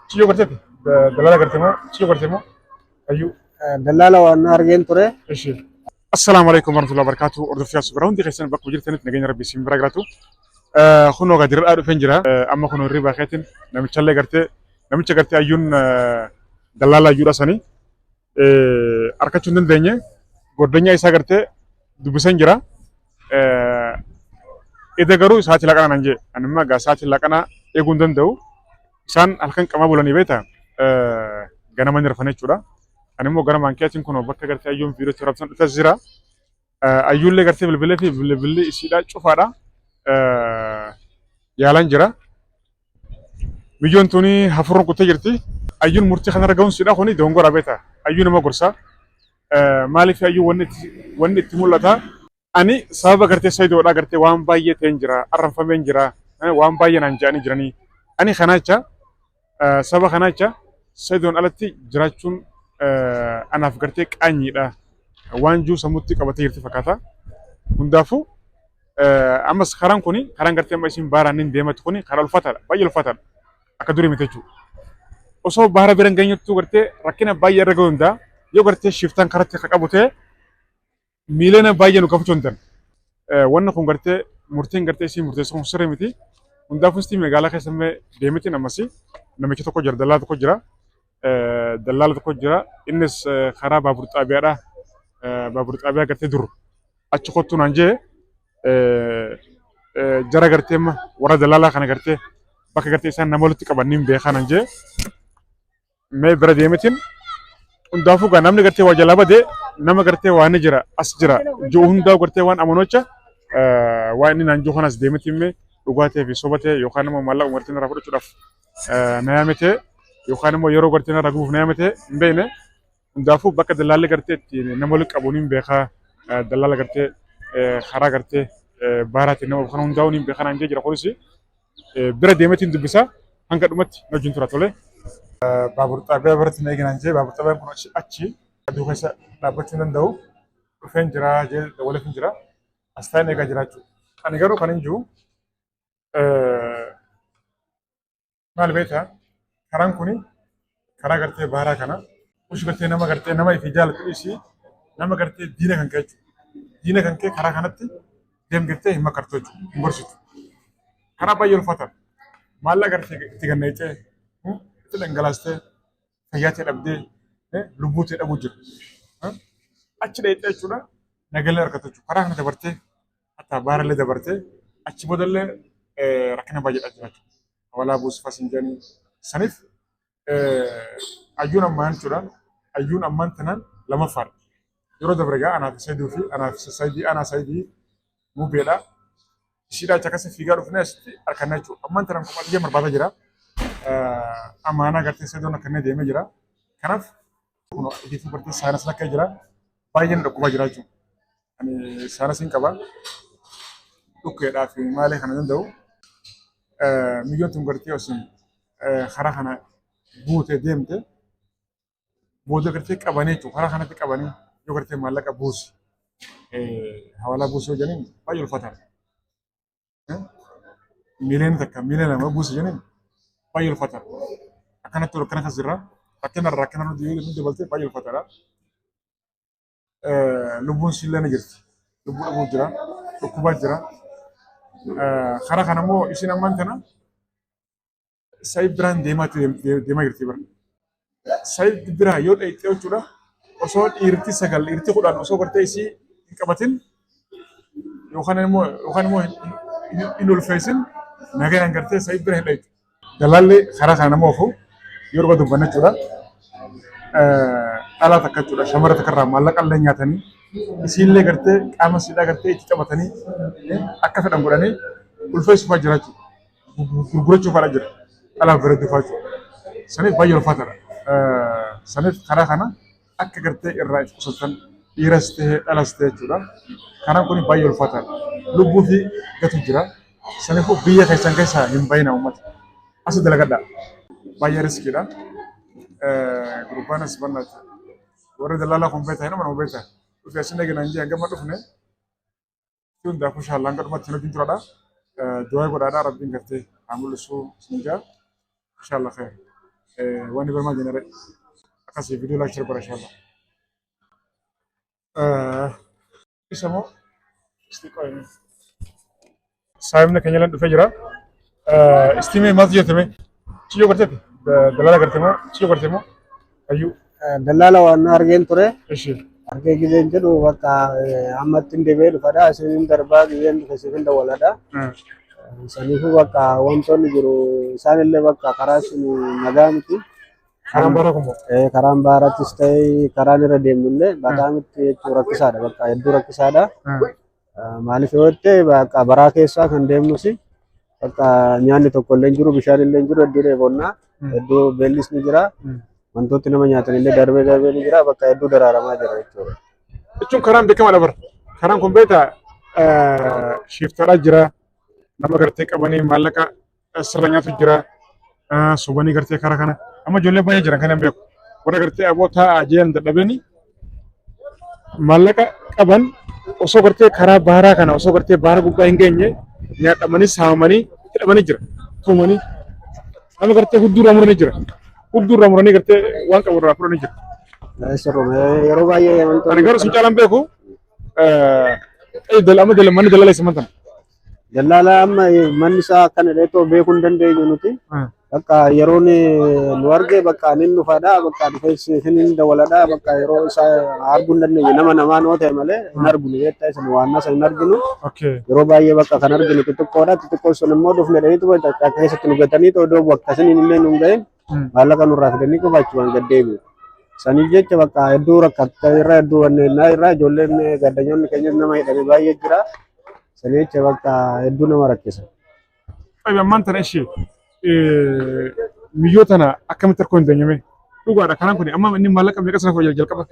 Ciyo gartete dalala gartemo ciyo gartemo ayu دلالة وأنا أرجين ترى ايش السلام عليكم ورحمة الله وبركاته أرد فيها سبراون دي خيسان بقى وجرت نت ربي سيم براغراتو خنو قادر أدو فنجرا أما خنو الربا خيتن نمي تشالي قرتي نمي تشغرتي أيون دلالة يورا ساني أركاتشون دن دنيا قردنيا إسا قرتي دبسان جرا إذا قرو ساتي لقنا ننجي أنما قا ساتي لقنا إيقون دن دو إسان الخن كما بولاني بيتا غانا من رفاني چورا أنمو غانا مانكياتين كنو بكا قرتي أيون فيديو ترابسان تزيرا أيون لي قرتي بالبلي في بالبلي إسيدا شوفارا yaalan jira biyyoon tuni hafurun kuttee jirti ayyuun murtii kanarra ga'uun sidha kuni dongora beeta ayyuu nama gorsa maaliif ayyuu wanni itti mul'ata ani sababa gartee sayidoodha gartee waan baay'ee ta'een jira arranfameen jira waan baay'ee naan jedhanii jiranii ani kanaacha sababa kanaacha sayidoon alatti jiraachuun anaaf gartee qaanyiidha waan juu sammuutti qabatee jirti fakkaata hundaafuu ammas karaan kuni karaan gartee amma isin baaraan hin deematu kuni karaa ulfaataadha baay'ee ulfaataadha akka durii miti jechuudha. Osoo baara bira hin geenyattuu gartee rakkina baay'ee irra ga'uu danda'a yoo gartee shiftaan karatti akka qabu ta'e miiliyoona baay'ee nu qabachuu hin wanna kun gartee murtiin gartee isin murteessu kun sirrii miti hundaafuu isti magaalaa keessa deemiti namasi namichi tokko jira dallaala tokko jira innis karaa baabur xaabiyaa gartee dur achi kottuu naan jee jara gartee warra dallaalaa kana gartee bakka gartee isaan nama walitti qabaniin beekan jee mee bira deemetiin hundaafuu gaa namni gartee waa jalaa badee nama gartee waan ni jira as jira jiru hundaa gartee waan amanocha waa inni naan jiru kanas deemetiin mee dhugaatii fi sobatee yookaan immoo maallaqa gartee irraa fudhachuudhaaf na yaametee yookaan immoo yeroo gartee irraa gubuuf na yaametee hin beekne hundaafuu bakka dallaalli gartee itti nama walitti qabuun beekaa dallaala gartee karaa gartee baaraatiin nama kana hundaa'uun hin beekan jee jira kunis bira deemetiin dubbisa hanga dhumatti na wajjin tura tole. Baabur xaabiyaa biratti na eeginaan jee baabur xaabiyaan kun achi aduu keessa dhaabbachuu hin danda'u dhufeen jira jee waliif hin jira as taa'een eegaa jiraachuu. Ani garuu kan hin jiru maal beektaa karaan kuni karaa gartee baaraa kana kush gartee nama ifi jaalatu dhiisii nama gartee diina kan ka'e jechuudha. Diina kan ka'e karaa kanatti deemgartee hin makartu jechuudha hin gorsitu. Karaa baay'ee ulfaata. Maallaqa gartee itti ganneecee itti dhangalaastee fayyaa ta'e dhabdee lubbuu ta'e dhabuu jira. Achi dheedhee jechuudha nagalee argatu jechuudha. Karaa kana dabartee hatta baarallee dabartee achi boodallee rakkina baay'eedha jira jechuudha. Walaa buusifas hin jedhanii saniif ayyuun ammaan jechuudha. Ayyuun ammaan tanaan lamaffaadha. Yeroo dabre gaa anaaf sayiduu fi anaaf sayidii mubeedha. Ishiidha achi akkasii fiigaa dhufnee asitti harkannaa jechuudha. Ammaan tanaan kuma biyya barbaadaa jira. Amaanaa gartee sayidoon akkannee deemee jira. Kanaaf kun itti gartee saayinas akka jira. Baay'een dhukkubaa jira jechuudha. Ani saayinas hin qaba. Dhukkeedhaa fi maalee kana danda'u. Miyyoon tun gartee osin karaa kana buutee deemte booda gartee qabanii jechuudha. Karaa kanatti qabanii yoo gartee maallaqa buusi hawaalaa buusii yoo jedhaniin baay'ee ulfaataadha. Miiliyoona takka miiliyoona lama buusii jedhaniin baay'ee ulfaataadha. Akkanatti akkana kas jirra rakkina nuti dabaltee baay'ee ulfaataadha. Lubbuun siillee ni jirti. Lubbuu dhabuu jira. Dhukkubaa jira. Karaa kana immoo isin ammaan tana sayii biraan deemaa jirti bara. Sayii biraa yoo dheeyxee jechuudha. Osoo dhiirti 9 dhiirti 10 osoo gartee isii hin qabatin yookaan immoo hin ulfeessin nagaan gartee sayii bira hin dheeyxu. Dalaalli karaa kana nama ofu yeroo dubbanna jechuudha. Dhalaa takka jechuudha shamara takkarraa maallaqa illee nyaatanii isiillee gartee qaama siidhaa gartee itti taphatanii akka fedhan godhanii ulfeessuufaa jira jechuudha. Gurgurachuufaa jira. Dhalaaf bira dufaa jechuudha. Saniif baay'ee ulfaataadha. Saniif karaa kana akka gartee irraa itti qusatan dhiiras ta'ee dhalas ta'e jechuudha. Karaan kun baay'ee ulfaataadha. Lubbuu fi gatu jira. Saniifuu biyya keessaa hin baay'ina uummata. Asii dalagadhaa. Baay'ee riskiidha. Gurbaan as bannaati. Warri dallaalaa kun beektaa nama beektaa. Dhufee asin eeginaan jee hanga dhufne. Hundaafuu shaallaan gadhumatti hin hojii turadha. Du'aa godhaadhaa rabbiin gartee haa mul'isuu sin jaa. Inshaallah khair. وأنا برما جنري أكاسي فيديو لايك شربنا إن شاء الله اسمه استيقاظ صاحبنا كنيلا دفجرة استيمي ما تجتمي شيء قرتي دلالة قرتي شيء قرتي أيو Dallala waan argeen ture. إيش Argee gideen jedhu bakka ammattiin deebi'ee dhufadha. Isiniin darbaa gideen dhufe isiniin dawwaladha. Saniifuu bakka wantoonni jiru isaanillee bakka karaa isin nagaa miti. حرام باركم Karaan baarattis ta'ee karaan irra deemnullee bakka miti jechuu rakkisaadha. Bakka hedduu rakkisaadha. Maaliif yoo ta'e bakka baraa keessaa kan deemnus bakka nyaanni tokko illee jiru bishaan illee jiru hedduu dheebonnaa hedduu beellis ni jira. Wantooti nama nyaatan illee darbee ni jira bakka hedduu daraaramaa jira jechuudha. jechuun karaan beekamaa dabar karaan kun beektaa shiiftaadhaa jira nama gartee qabanii maallaqa sirra nyaatu jira sobanii gartee karaa kana amma ijoollee baay'ee jiran kan hin beeku warra gartee aboota ajeen dadhabanii maallaqa qaban osoo gartee karaa baaraa kana osoo gartee baara gubbaa hin geenye nyaadhamanii saamamanii hidhamanii jira tuumanii nama gartee hudduurraa muranii jira hudduurraa muranii gartee waan qabu irraa fudhanii jira. Yeroo baay'ee Ani garuu sun caalaan beeku manni daldala isa mantan. Dallala amma manni isaa akkana dheetoo beekuu hin dandeenyu nuti. Bakka yeroon nu arge bakka inni dhufaadha bakka dhufee isin dawwaladha bakka yeroo isaa arguu hin dandeenyu nama namaan yoo ta'e malee hin arginu jettee isin waan isa hin arginu. Yeroo baay'ee bakka kan arginu xixiqqoodha xixiqqoon sun immoo dhufne dhaniitu bakka keessatti nu gatanii ta'uu bakka isin illee nu hin ga'in maallaqa nurraa fidanii qofaachumaan gad deebi'u. Saniif jecha bakka hedduu rakkatta irraa hedduu wanneenaa irraa ijoolleen gaddanyoonni keenya nama hidhame baay'ee jira. Saniif jecha bakka hedduu nama rakkisa. Ammaan tana ishee miyyoo tana akkamitti harkoo hin dandeenyame dhugaadha kanaan kun amma inni maallaqa meeqa sana fooyyee jalqaba.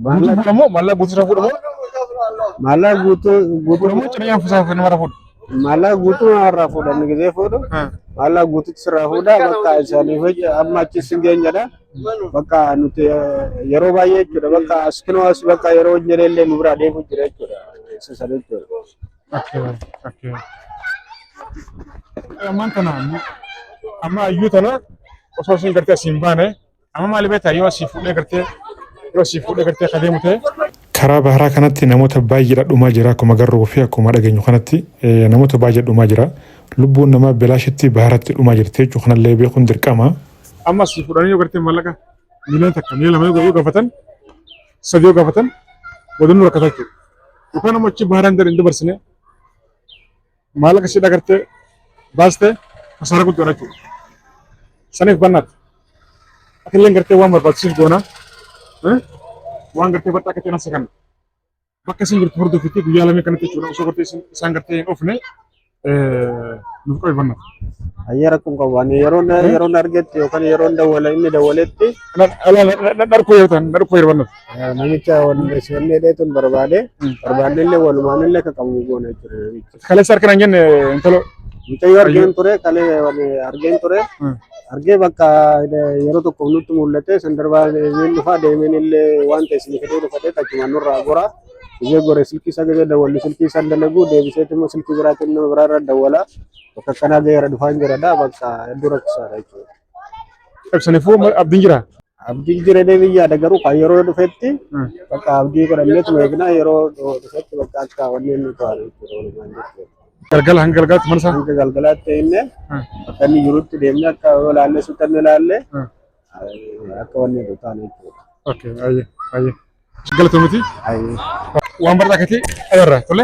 Maallaqa guutuu sana fuudhamoo Maallaqa fuudhamoo cinayyaan fuusaa nama fuudhu. Maallaqa guutuu irraa fuudhan gisee fuudhu. Maallaqa guutuutti sirraa fuudha bakka isaaniif amma achis hin geenyadha. Bakka nuti yeroo baay'ee jechuudha bakka askinoo as bakka yeroo hojjetellee nu biraa deemuu jira jechuudha. Isa sana jechuudha. Ammaan tana amma ayyuu tana osoo isin gartee asiin baane amma maali beektaa yoo asii fuudhee gartee adeemu ta'e. Karaa baaraa kanatti namoota baay'eedha dhumaa jira akkuma garuu fi akkuma dhageenyu kanatti namoota baay'ee dhumaa jira lubbuun namaa bilaashitti baaratti dhumaa jirti jechuudha kanallee beekuun dirqama. Amma asii fuudhanii yoo gartee maallaqa miiliyoona takka miiliyoona lama yoo gaafatan sadii yoo gaafatan wadannu rakkataa jechuudha. Yookaan ammoo achi baaraan hin dabarsine maallaqa siidhaa gartee baastee kasaara guddaadha jechuudha. Saniif bannaatti. Ati illee gartee waan barbaachisuuf goona. Waan gartee badhaa akka ta'an kan bakka isin jirtu hordofitti guyyaa lamee kanatti jechuudha osoo gartee isaan gartee hin oofne nuuf qabe bannaatti. Ayyaara kun qaban yeroon argetti yookaan yeroon inni dawwaletti dharkoo yeroo ta'an dharkoo yeroo bannaatti. Namicha wanni dheetuun barbaadne illee walumaan illee akka qabu goona jechuudha. Kaleessa harkaan jenne intalo. Mucayyoo argeen ture kalee argeen ture. Argee bakka yeroo tokko nutti mul'ate san darbaa deemeen dhufaa deemeen illee waan ta'e isin fedhee dhufatee tachumaan nurraa gora. Ishee gore silkii isaa gadi dawwalli silkii isaa dalagu deebiseetti immoo silkii biraatiin nama biraa irra dawwala. Bakka akkanaa gaheera dhufaan jiradha bakka hedduu rakkisaadha jechuudha. Ibsaniifuu abdiin jira. Abdiin jira deebiyyaadha garuu kan yeroo dhufetti bakka abdii godhanneetu eegnaa yeroo dhufetti bakka akka wanneen nu ta'an jechuudha. Galgala hanga galgalaatti mana isaa. Hanga galgalaatti inni akka inni jirutti deemnee akka ilaallee suutanne ilaallee akka wanni ta'an jechuudha. Okay, ayyee. Galatoomiti. Waan barbaadate agarra tole.